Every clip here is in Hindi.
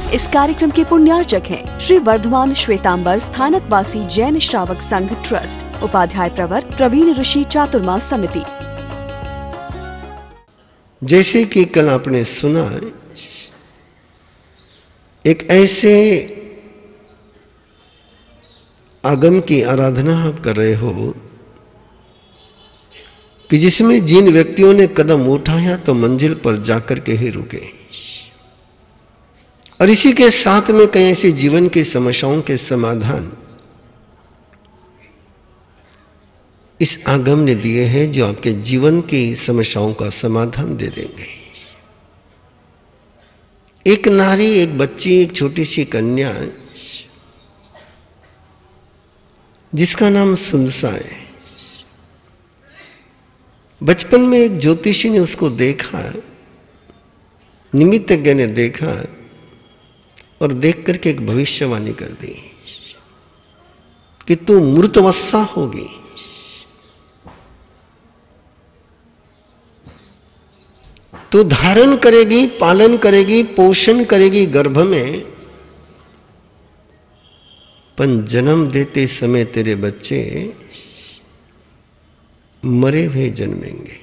इस कार्यक्रम के पुण्यार्चक हैं श्री वर्धमान श्वेतांबर स्थानकवासी जैन श्रावक संघ ट्रस्ट, उपाध्याय प्रवर प्रवीण ऋषि चातुर्मास समिति। जैसे कि कल आपने सुना, एक ऐसे आगम की आराधना आप कर रहे हो कि जिसमें जिन व्यक्तियों ने कदम उठाया तो मंजिल पर जाकर के ही रुके, और इसी के साथ में कई ऐसी जीवन की समस्याओं के समाधान इस आगम ने दिए हैं जो आपके जीवन की समस्याओं का समाधान दे देंगे। एक नारी, एक बच्ची, एक छोटी सी कन्या जिसका नाम सुलसा है, बचपन में एक ज्योतिषी ने उसको देखा, निमित्तज्ञ ने देखा और देख करके एक भविष्यवाणी कर दी कि तू मृतवस्सा होगी। तू धारण करेगी, पालन करेगी, पोषण करेगी गर्भ में, पर जन्म देते समय तेरे बच्चे मरे हुए जन्मेंगे।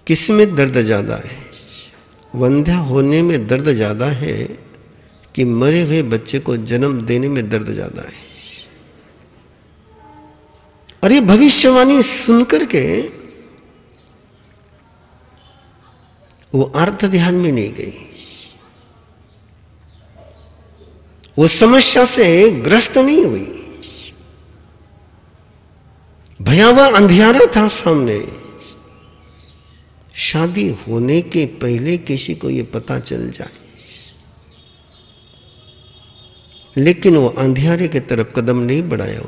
किसमें दर्द ज्यादा है? वंध्या होने में दर्द ज्यादा है कि मरे हुए बच्चे को जन्म देने में दर्द ज्यादा है? और ये भविष्यवाणी सुनकर के वो अर्थ ध्यान में नहीं गई, वो समस्या से ग्रस्त नहीं हुई। भयावह अंधियारा था सामने। शादी होने के पहले किसी को ये पता चल जाए, लेकिन वो अंधियारे की तरफ कदम नहीं बढ़ाया।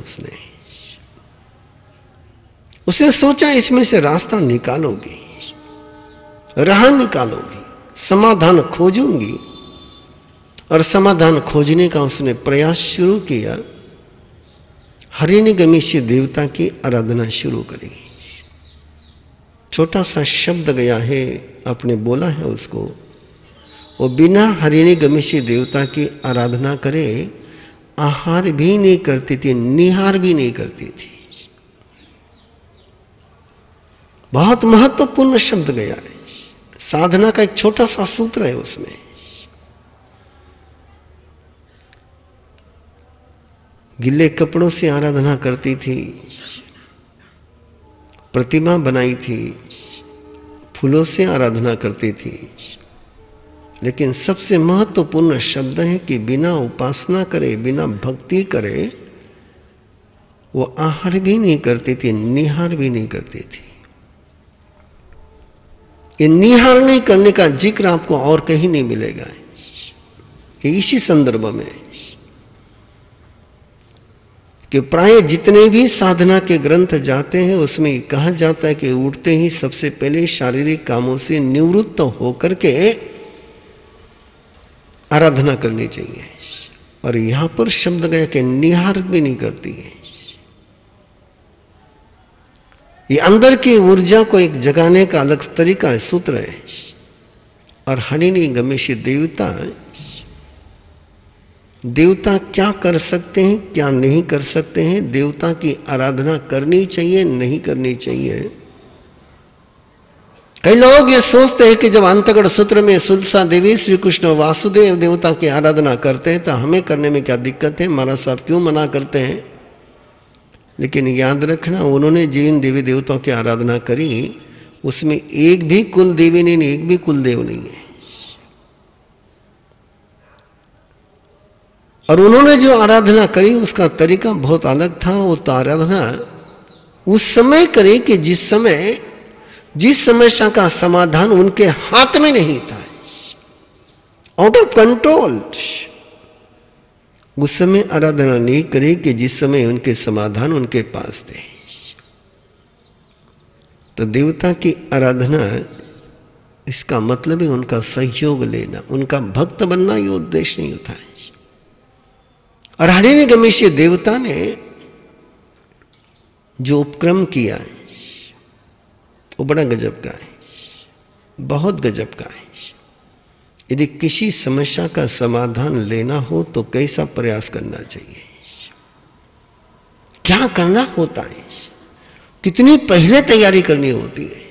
उसने सोचा इसमें से रास्ता निकालोगी, राह निकालोगी, समाधान खोजूंगी। और समाधान खोजने का उसने प्रयास शुरू किया। हरिणीगमिष्य देवता की आराधना शुरू करी। छोटा सा शब्द गया है, आपने बोला है उसको। वो बिना हरिणीगमिष्य देवता की आराधना करे आहार भी नहीं करती थी, निहार भी नहीं करती थी। बहुत महत्वपूर्ण शब्द गया है। साधना का एक छोटा सा सूत्र है उसमें। गिले कपड़ों से आराधना करती थी, प्रतिमा बनाई थी, फूलों से आराधना करती थी, लेकिन सबसे महत्वपूर्ण शब्द है कि बिना उपासना करे, बिना भक्ति करे वो आहार भी नहीं करती थी, निहार भी नहीं करती थी। ये निहार नहीं करने का जिक्र आपको और कहीं नहीं मिलेगा। ये इसी संदर्भ में कि प्राय जितने भी साधना के ग्रंथ जाते हैं उसमें कहा जाता है कि उठते ही सबसे पहले शारीरिक कामों से निवृत्त होकर के आराधना करनी चाहिए। और यहां पर शब्द गया कि निहार भी नहीं करती है। ये अंदर की ऊर्जा को एक जगाने का अलग तरीका है, सूत्र है। और हरिणीगमिष्य देवता क्या कर सकते हैं, क्या नहीं कर सकते हैं, देवता की आराधना करनी चाहिए, नहीं करनी चाहिए। कई लोग ये सोचते हैं कि जब अंतगढ़ सूत्र में सुलसा देवी श्री कृष्ण वासुदेव देवता की आराधना करते हैं तो हमें करने में क्या दिक्कत है, महाराज साहब क्यों मना करते हैं। लेकिन याद रखना, उन्होंने जिन देवी देवताओं की आराधना करी उसमें एक भी कुल देवी नहीं, एक भी कुल देव नहीं है। और उन्होंने जो आराधना करी उसका तरीका बहुत अलग था। वो तो आराधना उस समय करे कि जिस समस्या का समाधान उनके हाथ में नहीं था, आउट ऑफ कंट्रोल। उस समय आराधना नहीं करे कि जिस समय उनके समाधान उनके पास थे। तो देवता की आराधना, इसका मतलब है उनका सहयोग लेना, उनका भक्त बनना, ये उद्देश्य नहीं होता है। और हरिणीगमिष्य देवता ने जो उपक्रम किया है वो बड़ा गजब का है। बहुत गजब का है। यदि किसी समस्या का समाधान लेना हो तो कैसा प्रयास करना चाहिए, क्या करना होता है, कितनी पहले तैयारी करनी होती है।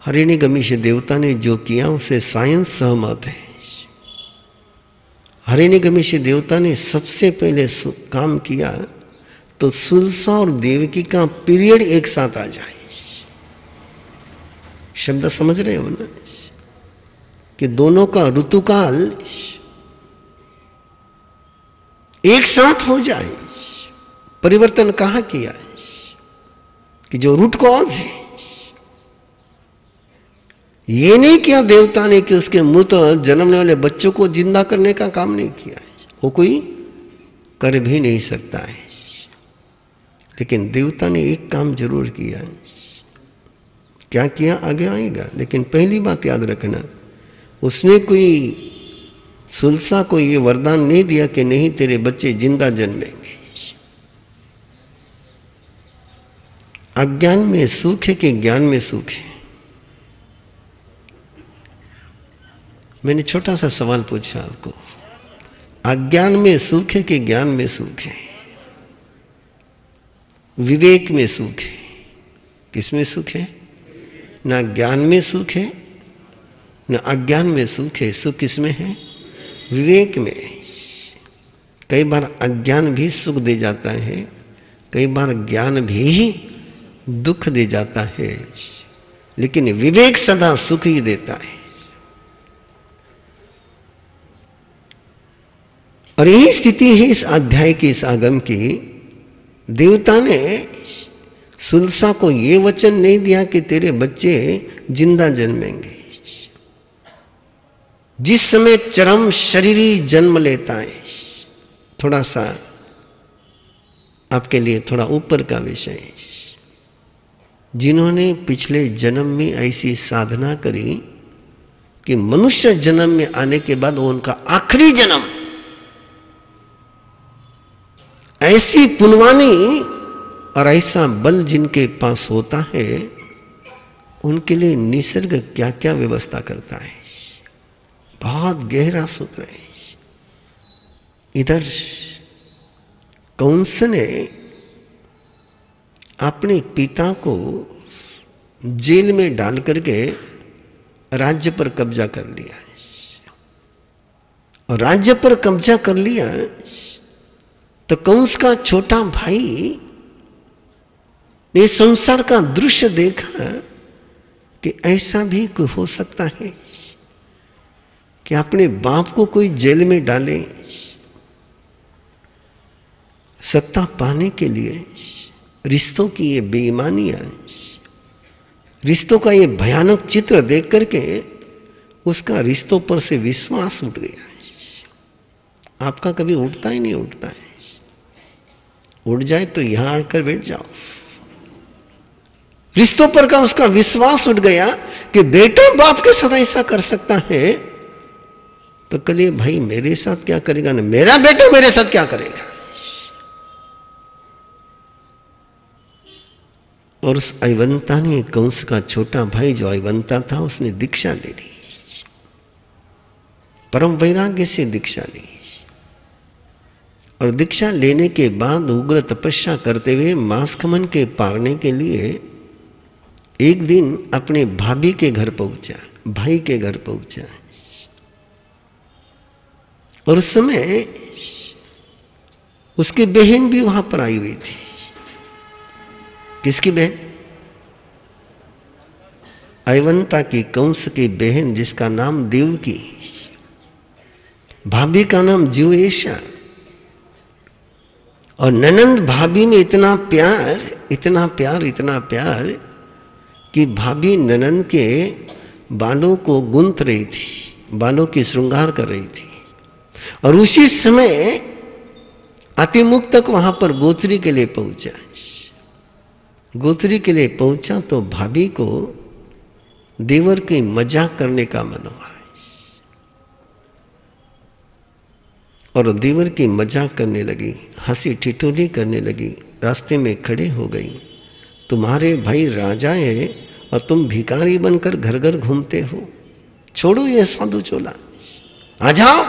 हिरण्यगमिष देवता ने जो किया उसे साइंस सहमत है। हिरण्यगमिष देवता ने सबसे पहले काम किया तो सुलसा और देवकी का पीरियड एक साथ आ जाए। शब्द समझ रहे हो ना, कि दोनों का ऋतुकाल एक साथ हो जाए। परिवर्तन कहां किया कि जो रूट कॉज है, ये नहीं किया देवता ने कि उसके मृत जन्मने वाले बच्चों को जिंदा करने का काम नहीं किया, वो कोई कर भी नहीं सकता है। लेकिन देवता ने एक काम जरूर किया है। क्या किया आगे आएगा, लेकिन पहली बात याद रखना, उसने कोई सुलसा को ये वरदान नहीं दिया कि नहीं तेरे बच्चे जिंदा जन्मेंगे। अज्ञान में सुख है कि ज्ञान में सुख है? मैंने छोटा सा सवाल पूछा आपको, अज्ञान में सुख है कि ज्ञान में सुख है? विवेक में सुख है? किसमें सुख है? ना ज्ञान में सुख है ना अज्ञान में सुख है। सुख किसमें है? विवेक में। कई बार अज्ञान भी सुख दे जाता है, कई बार ज्ञान भी दुख दे जाता है, लेकिन विवेक सदा सुख ही देता है। और यही स्थिति है इस अध्याय की, इस आगम की। देवता ने सुलसा को ये वचन नहीं दिया कि तेरे बच्चे जिंदा जन्मेंगे। जिस समय चरम शरीरी जन्म लेता है, थोड़ा सा आपके लिए थोड़ा ऊपर का विषय है, जिन्होंने पिछले जन्म में ऐसी साधना करी कि मनुष्य जन्म में आने के बाद वो उनका आखिरी जन्म, ऐसी पुण्यवानी और ऐसा बल जिनके पास होता है, उनके लिए निसर्ग क्या क्या व्यवस्था करता है। बहुत गहरा सूत्र है। इधर कंस ने अपने पिता को जेल में डाल करके राज्य पर कब्जा कर लिया, और राज्य पर कब्जा कर लिया तो कंस का छोटा भाई ने संसार का दृश्य देखा कि ऐसा भी कोई हो सकता है कि अपने बाप को कोई जेल में डाले सत्ता पाने के लिए। रिश्तों की ये बेईमानियां, रिश्तों का ये भयानक चित्र देख करके उसका रिश्तों पर से विश्वास उठ गया। आपका कभी उठता ही नहीं उठता है, उठ जाए तो यहां आकर बैठ जाओ। रिश्तों पर का उसका विश्वास उठ गया कि बेटा बाप के साथ ऐसा कर सकता है, तो कल ये भाई मेरे साथ क्या करेगा ना मेरा बेटा मेरे साथ क्या करेगा। और उस अयवंता ने, कंस का छोटा भाई जो अयवंता था, उसने दीक्षा ले ली, परम वैराग्य से दीक्षा ली। और दीक्षा लेने के बाद उग्र तपस्या करते हुए मांसखमन के पारने के लिए एक दिन अपने भाभी के घर पहुंचा, भाई के घर पहुंचा। और उस समय उसकी बहन भी वहां पर आई हुई थी। किसकी बहन? अयवंता की, कंस की बहन, जिसका नाम देवकी, भाभी का नाम जीवेशा। और ननंद भाभी में इतना प्यार, इतना प्यार, इतना प्यार कि भाभी ननंद के बालों को गूंथ रही थी, बालों की श्रृंगार कर रही थी। और उसी समय अतिमुख तक वहां पर गोत्री के लिए पहुंचा। गोत्री के लिए पहुंचा तो भाभी को देवर की मजाक करने का मन हुआ, और देवर की मजाक करने लगी, हंसी ठिठोली करने लगी। रास्ते में खड़े हो गई, तुम्हारे भाई राजा है और तुम भिखारी बनकर घर घर घूमते हो। छोड़ो ये साधु चोला, आ जाओ,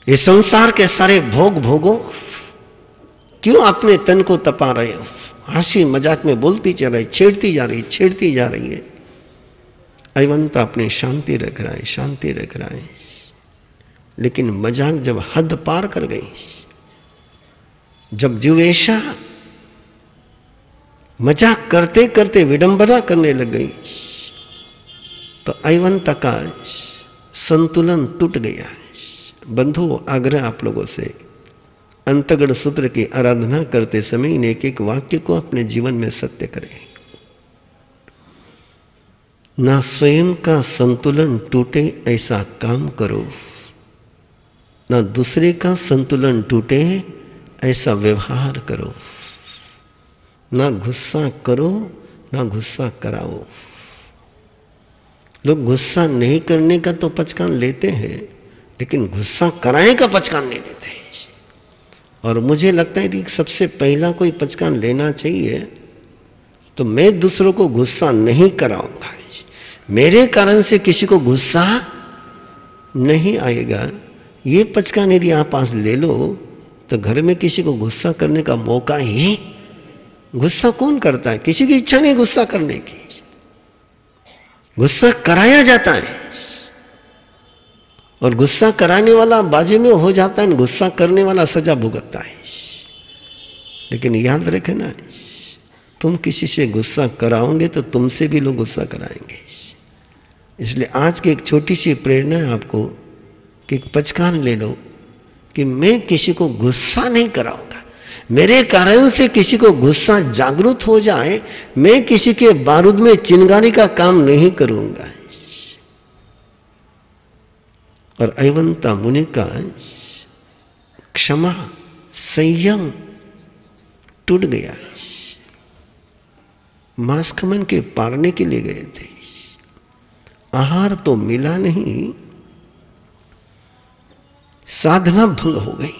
ये संसार के सारे भोग भोगो। क्यों अपने तन को तपा रहे हो? हंसी मजाक में बोलती चल रही, छेड़ती जा रही है। अयवंत अपनी शांति रख रहा है, शांति रख रहा है। लेकिन मजाक जब हद पार कर गई, जब जीवेशा मजाक करते करते विडंबना करने लग गई, तो अयवंत का संतुलन टूट गया। बंधु, आग्रह आप लोगों से, अंतगढ़ सूत्र की आराधना करते समय इन एक एक वाक्य को अपने जीवन में सत्य करें। ना स्वयं का संतुलन टूटे ऐसा काम करो, ना दूसरे का संतुलन टूटे ऐसा व्यवहार करो। ना गुस्सा करो, ना गुस्सा कराओ। लोग गुस्सा नहीं करने का तो पचकान लेते हैं, लेकिन गुस्सा कराने का पचकान नहीं लेते हैं। और मुझे लगता है कि सबसे पहला कोई पचकान लेना चाहिए, तो मैं दूसरों को गुस्सा नहीं कराऊंगा। मेरे कारण से किसी को गुस्सा नहीं आएगा, ये पचकान यदि आप पास ले लो, तो घर में किसी को गुस्सा करने का मौका ही, गुस्सा कौन करता है? किसी की इच्छा नहीं गुस्सा करने की, गुस्सा कराया जाता है। और गुस्सा कराने वाला बाजू में हो जाता है, गुस्सा करने वाला सजा भुगतता है। लेकिन याद रखना, तुम किसी से गुस्सा कराओगे तो तुमसे भी लोग गुस्सा कराएंगे। इसलिए आज की एक छोटी सी प्रेरणा है आपको कि एक पचकान ले लो कि मैं किसी को गुस्सा नहीं कराऊंगा। मेरे कारण से किसी को गुस्सा जागृत हो जाए, मैं किसी के बारूद में चिंगारी का काम नहीं करूंगा। और अयवंता मुनि का क्षमा संयम टूट गया। मांस खमन के पारने के लिए गए थे, आहार तो मिला नहीं, साधना भंग हो गई।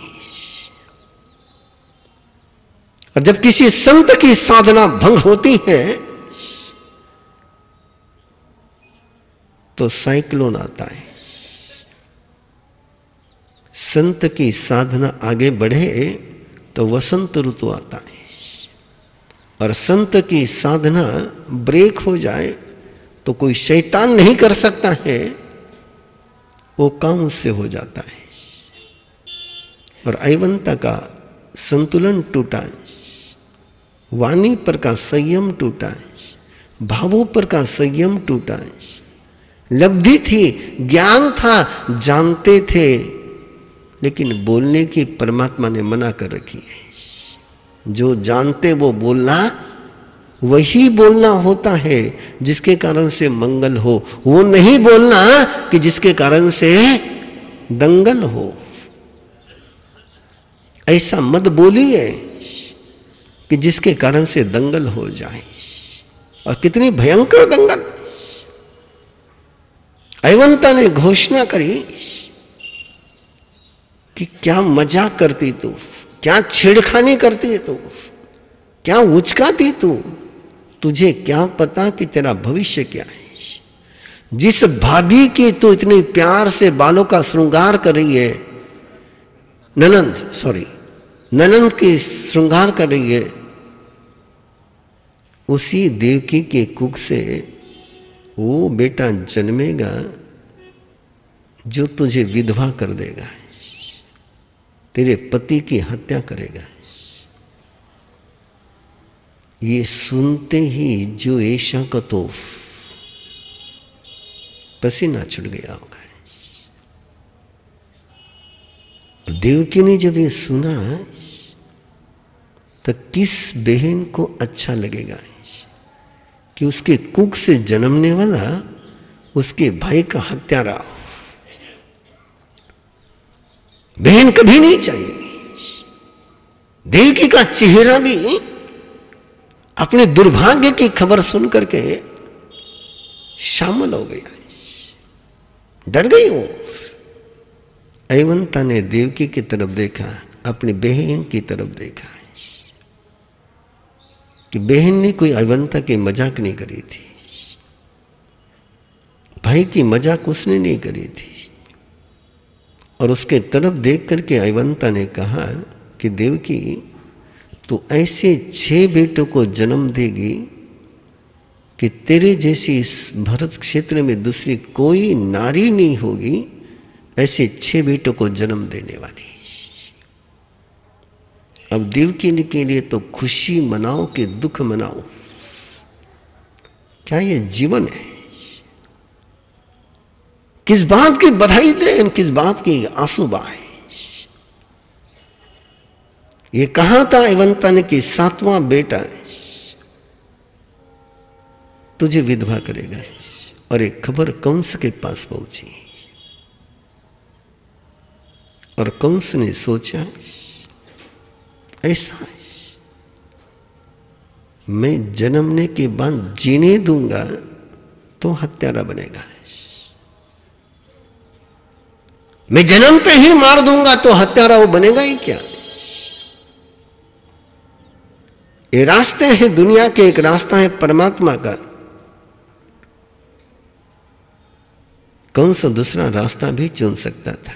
और जब किसी संत की साधना भंग होती है तो साइक्लोन आता है। संत की साधना आगे बढ़े तो वसंत ऋतु आता है, और संत की साधना ब्रेक हो जाए तो कोई शैतान नहीं कर सकता है, वो काम उससे हो जाता है। और अयवंता का संतुलन टूटा, वाणी पर का संयम टूटा, भावों पर का संयम टूटा। लब्धि थी, ज्ञान था, जानते थे, लेकिन बोलने की परमात्मा ने मना कर रखी है। जो जानते वो बोलना, वही बोलना होता है जिसके कारण से मंगल हो। वो नहीं बोलना कि जिसके कारण से दंगल हो। ऐसा मत बोलिए कि जिसके कारण से दंगल हो जाए। और कितनी भयंकर दंगल! अयवंता ने घोषणा करी कि क्या मजाक करती तू, क्या छेड़खानी करती तू, क्या उचकाती तू, तुझे क्या पता कि तेरा भविष्य क्या है। जिस भाभी की तू इतनी प्यार से बालों का श्रृंगार कर रही है, ननंद की श्रृंगार कर रही है, उसी देवकी के कुख से वो बेटा जन्मेगा जो तुझे विधवा कर देगा, तेरे पति की हत्या करेगा। ये सुनते ही जो ऐशा का तो पसीना छूट गया होगा। देवकी ने जब ये सुना तो किस बहन को अच्छा लगेगा कि उसके कुख से जन्मने वाला उसके भाई का हत्यारा हो। बहन कभी नहीं चाहिए। देवकी का चेहरा भी अपने दुर्भाग्य की खबर सुन करके शामिल हो गया, डर गई वो। अयवंता ने देवकी की तरफ देखा, अपनी बहन की तरफ देखा। कि बहन ने कोई अवंता की मजाक नहीं करी थी, भाई की मजाक उसने नहीं करी थी। और उसके तरफ देख करके अवंता ने कहा कि देवकी, तो ऐसे 6 बेटों को जन्म देगी कि तेरे जैसी इस भरत क्षेत्र में दूसरी कोई नारी नहीं होगी, ऐसे 6 बेटों को जन्म देने वाली। अब देवकी के लिए तो खुशी मनाओ कि दुख मनाओ, क्या ये जीवन है? किस बात की बधाई दें, किस बात की आंसू बहाएं? ये कहा था अवंता ने कि 7वां बेटा तुझे विधवा करेगा। और एक खबर कंस के पास पहुंची और कंस ने सोचा ऐसा मैं जन्मने के बाद जीने दूंगा तो हत्यारा बनेगा, मैं जन्मते ही मार दूंगा तो हत्यारा वो बनेगा ही क्या? ये रास्ते हैं दुनिया के, एक रास्ता है परमात्मा का। कौन सा दूसरा रास्ता भी चुन सकता था,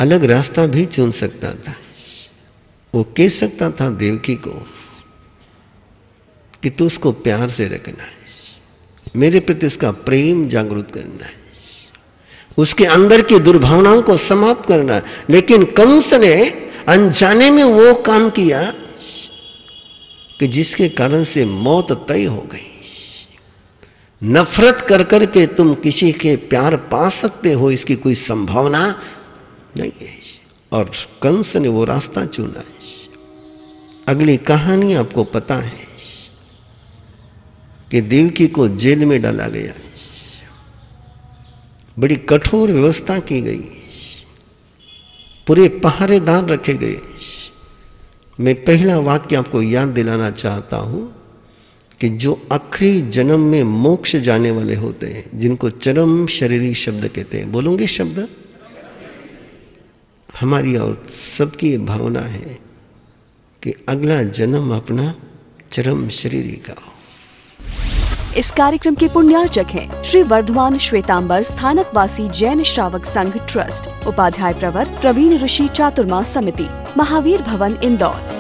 अलग रास्ता भी चुन सकता था। वो कह सकता था देवकी को कि तू उसको प्यार से रखना है, मेरे प्रति उसका प्रेम जागरूक करना है, उसके अंदर की दुर्भावनाओं को समाप्त करना है। लेकिन कंस ने अनजाने में वो काम किया कि जिसके कारण से मौत तय हो गई। नफरत कर करके तुम किसी के प्यार पा सकते हो, इसकी कोई संभावना नहीं है। और कंस ने वो रास्ता चुना है। अगली कहानी आपको पता है कि देवकी को जेल में डाला गया, बड़ी कठोर व्यवस्था की गई, पूरे पहरेदार रखे गए। मैं पहला वाक्य आपको याद दिलाना चाहता हूं कि जो आखिरी जन्म में मोक्ष जाने वाले होते हैं, जिनको चरम शरीरी शब्द कहते हैं, बोलूंगे शब्द, हमारी और सबकी ये भावना है कि अगला जन्म अपना चरम शरीरी का हो। इस कार्यक्रम के पुण्यार्चक हैं श्री वर्धमान श्वेतांबर स्थानकवासी जैन श्रावक संघ ट्रस्ट, उपाध्याय प्रवर प्रवीण ऋषि चातुर्मास समिति, महावीर भवन इंदौर।